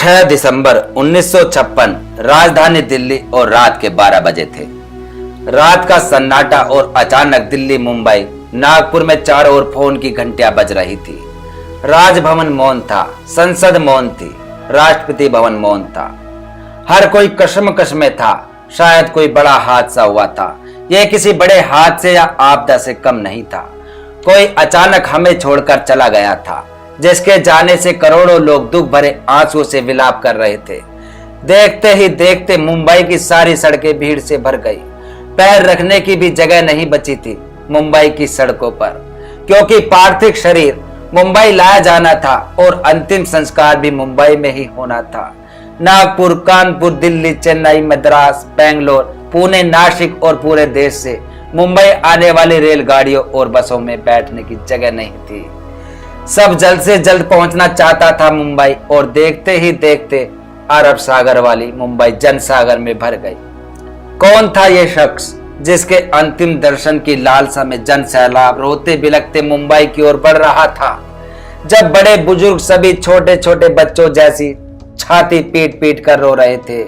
6 दिसंबर 1956 राजधानी दिल्ली और रात के 12 बजे थे। रात का सन्नाटा और अचानक दिल्ली मुंबई नागपुर में चारों ओर फोन की घंटियां बज रही थी। राजभवन मौन था, संसद मौन थी, राष्ट्रपति भवन मौन था। हर कोई कशमकश में था। शायद कोई बड़ा हादसा हुआ था। यह किसी बड़े हादसे या आपदा से कम नहीं था। कोई अचानक हमें छोड़कर चला गया था, जिसके जाने से करोड़ों लोग दुख भरे आंसुओं से विलाप कर रहे थे। देखते ही देखते मुंबई की सारी सड़कें भीड़ से भर गई। पैर रखने की भी जगह नहीं बची थी मुंबई की सड़कों पर, क्योंकि पार्थिव शरीर मुंबई लाया जाना था और अंतिम संस्कार भी मुंबई में ही होना था। नागपुर, कानपुर, दिल्ली, चेन्नई, मद्रास, बेंगलोर, पुणे, नासिक और पूरे देश से मुंबई आने वाली रेलगाड़ियों और बसों में बैठने की जगह नहीं थी। सब जल्द से जल्द पहुंचना चाहता था मुंबई, और देखते ही देखते अरब सागर वाली मुंबई जनसागर में भर गई। कौन था ये शख्स जिसके अंतिम दर्शन की लालसा में जन सैलाब रोते बिलखते मुंबई की ओर बढ़ रहा था? जब बड़े बुजुर्ग सभी छोटे छोटे बच्चों जैसी छाती पीट पीट कर रो रहे थे।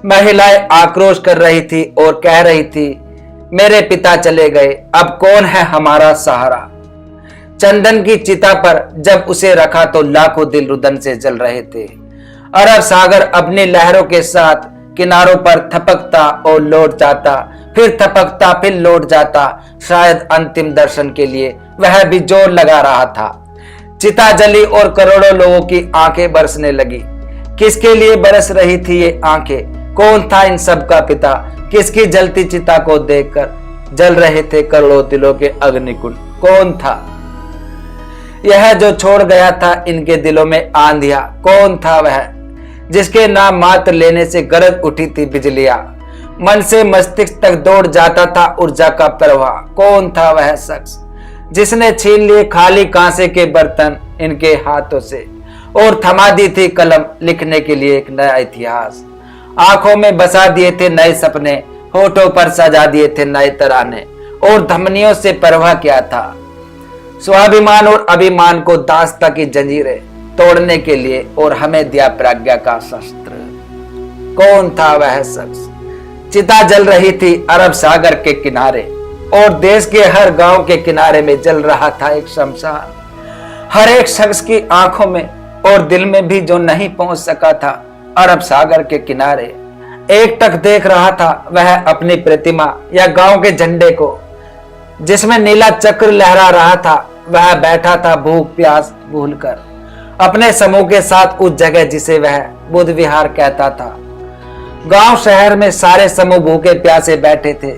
महिलाएं आक्रोश कर रही थी और कह रही थी, मेरे पिता चले गए, अब कौन है हमारा सहारा। चंदन की चिता पर जब उसे रखा तो लाखों दिल रुदन से जल रहे थे। अरब सागर अपनी लहरों के साथ किनारों पर थपकता और लौट जाता, फिर थपकता फिर लौट जाता। शायद अंतिम दर्शन के लिए वह भी जोर लगा रहा था। चिता जली और करोड़ों लोगों की आंखें बरसने लगी। किसके लिए बरस रही थी ये आंखें? कौन था इन सब का पिता? किसकी जलती चिता को देखकर जल रहे थे करोड़ों दिलों के अग्निकुंड? कौन था यह जो छोड़ गया था इनके दिलों में आंधिया? कौन था वह जिसके नाम मात्र लेने से गरज उठी थी बिजलियां? मन से मस्तिष्क तक दौड़ जाता था ऊर्जा का प्रवाह। कौन था वह शख्स जिसने छीन लिए खाली कांसे के बर्तन इनके हाथों से और थमा दी थी कलम लिखने के लिए एक नया इतिहास? आंखों में बसा दिए थे नए सपने, होठों पर सजा दिए थे नए तराने, और धमनियों से परवाह क्या था स्वाभिमान और अभिमान को दास्ता की जंजीरें तोड़ने के लिए, और हमें दिया प्रज्ञा का शस्त्र? कौन था वह शख्स? चिता जल रही थी अरब सागर के किनारे, और देश के हर गांव के किनारे में जल रहा था एक शमशान। हर एक शख्स की आंखों में और दिल में भी जो नहीं पहुंच सका था अरब सागर के किनारे। एक टक देख रहा था वह अपनी प्रतिमा या गांव के झंडे को, जिसमें नीला चक्र लहरा रहा था। वह बैठा था भूख प्यास भूलकर अपने समूह के साथ उस जगह जिसे वह बुद्ध विहार कहता था। गांव शहर में सारे समूह भूखे प्यासे बैठे थे,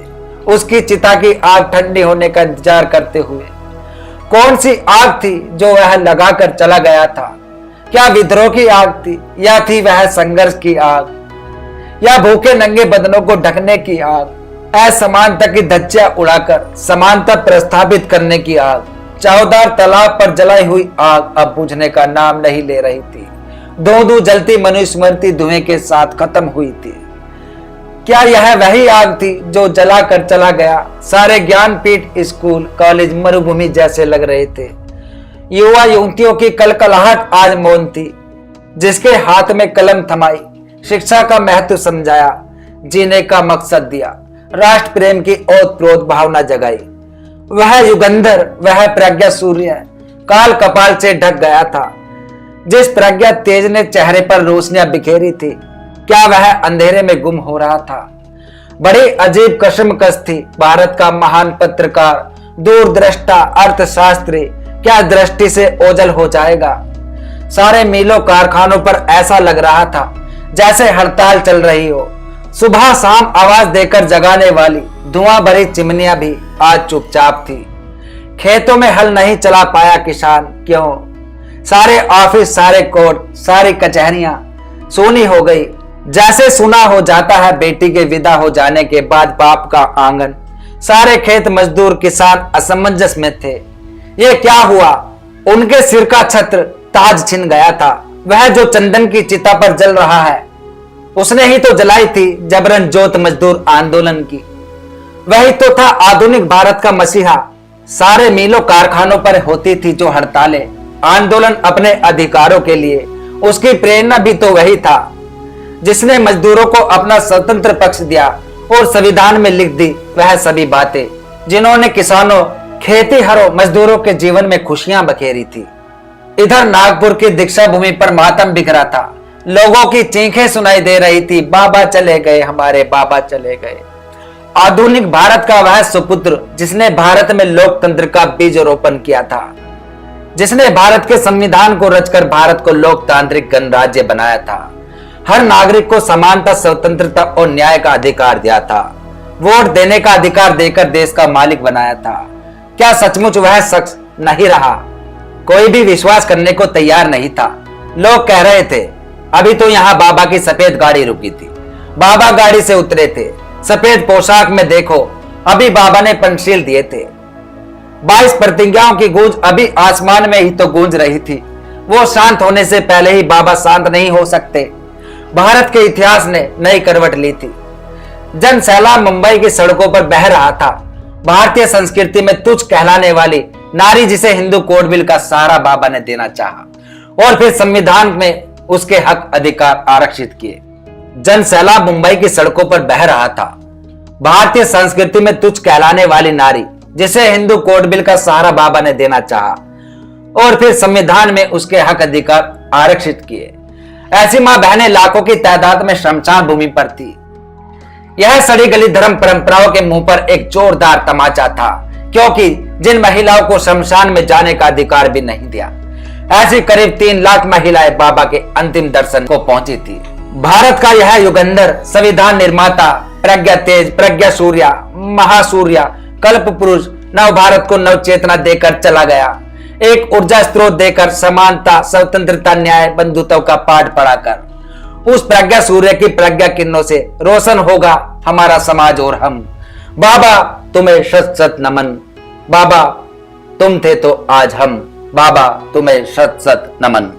उसकी चिता की आग ठंडी होने का इंतजार करते हुए। कौन सी आग थी जो वह लगाकर चला गया था? क्या विद्रोह की आग थी, या थी वह संघर्ष की आग, या भूखे नंगे बदनों को ढकने की आग, असमानता की धज्जियां उड़ाकर समानता प्रस्थापित करने की आग? चावदार तालाब पर जलाई हुई आग अब बुझने का नाम नहीं ले रही थी। दो जलती मनुस्मृति धुएं के साथ खत्म हुई थी। क्या यह वही आग थी जो जला कर चला गया? सारे ज्ञानपीठ, स्कूल, कॉलेज मरुभूमि जैसे लग रहे थे। युवा युवतियों की कलकलाहट आज मौन थी। जिसके हाथ में कलम थमाई, शिक्षा का महत्व समझाया, जीने का मकसद दिया, राष्ट्र प्रेम की ओतप्रोत भावना जगाई, वह युगंधर, वह प्रज्ञा सूर्य काल कपाल से ढक गया था। जिस प्रज्ञा तेज ने चेहरे पर रोशनियां बिखेरी थी, क्या वह अंधेरे में गुम हो रहा था? बड़ी अजीब कशमकश थी। भारत का महान पत्रकार, दूरदृष्टा, अर्थशास्त्री क्या दृष्टि से ओझल हो जाएगा? सारे मिलों कारखानों पर ऐसा लग रहा था जैसे हड़ताल चल रही हो। सुबह शाम आवाज देकर जगाने वाली धुआं भरी चिमनियां भी आज चुपचाप थी। खेतों में हल नहीं चला पाया किसान। क्यों? सारे ऑफिस, सारे कोर्ट, सारी कचहरियां सूनी हो गई, जैसे सुना हो जाता है बेटी के विदा हो जाने के बाद बाप का आंगन। सारे खेत मजदूर किसान असमंजस में थे। ये क्या हुआ? उनके सिर का छत्र ताज छिन गया था। वह जो चंदन की चिता पर जल रहा है, उसने ही तो जलाई थी जबरन जोत मजदूर आंदोलन की। वही तो था आधुनिक भारत का मसीहा। सारे मिलों कारखानों पर होती थी जो हड़तालें, आंदोलन अपने अधिकारों के लिए, उसकी प्रेरणा भी तो वही था जिसने मजदूरों को अपना स्वतंत्र पक्ष दिया और संविधान में लिख दी वह सभी बातें जिन्होंने किसानों, खेतीहरों, मजदूरों के जीवन में खुशियां बखेरी थी। इधर नागपुर की दीक्षा भूमि पर मातम बिखरा था। लोगों की चीखें सुनाई दे रही थी, बाबा चले गए, हमारे बाबा चले गए। आधुनिक भारत का वह सुपुत्र जिसने भारत में लोकतंत्र का बीज रोपण किया था, जिसने भारत के संविधान को रचकर भारत को लोकतांत्रिक गणराज्य बनाया था, हर नागरिक को समानता, स्वतंत्रता और न्याय का अधिकार दिया था, वोट देने का अधिकार देकर देश का मालिक बनाया था। क्या सचमुच वह शख्स नहीं रहा? कोई भी विश्वास करने को तैयार नहीं था। लोग कह रहे थे अभी तो यहाँ बाबा की सफेद गाड़ी रुकी थी, बाबा गाड़ी से उतरे थे, सफेद पोशाक में देखो, अभी बाबा ने पंचशील दिए थे। 22 प्रतिज्ञाओं की गूंज अभी आसमान में ही तो गूंज रही थी। वो शांत होने से पहले ही बाबा शांत नहीं हो सकते। भारत के इतिहास ने नई करवट ली थी। जन सैलाब मुंबई की सड़कों पर बह रहा था। भारतीय संस्कृति में तुच्छ कहलाने वाली नारी, जिसे हिंदू कोड बिल का सहारा बाबा ने देना चाहा और फिर संविधान में उसके हक अधिकार आरक्षित किए। जन सैलाब मुंबई की सड़कों पर बह रहा था। भारतीय संस्कृति में तुच्छ कहलाने वाली नारी, जिसे हिंदू कोड बिल का सहारा बाबा ने देना चाहा और फिर संविधान में उसके हक अधिकार आरक्षित किए। ऐसी मां बहनें लाखों की तादाद में शमशान भूमि पर थी। यह सड़ी गली धर्म परंपराओं के मुंह पर एक जोरदार तमाचा था, क्योंकि जिन महिलाओं को शमशान में जाने का अधिकार भी नहीं दिया, ऐसी करीब 3 लाख महिलाएं बाबा के अंतिम दर्शन को पहुंची थी। भारत का यह युगंधर, संविधान निर्माता, प्रज्ञा तेज, प्रज्ञा सूर्या, महासूर्या, कल्प पुरुष नव भारत को नव चेतना देकर चला गया। एक ऊर्जा स्रोत देकर, समानता, स्वतंत्रता, न्याय, बंधुत्व का पाठ पढ़ाकर उस प्रज्ञा सूर्य की प्रज्ञा किरणों से रोशन होगा हमारा समाज और हम। बाबा तुम्हें शत शत नमन। बाबा तुम थे तो आज हम। बाबा तुम्हें शत शत नमन।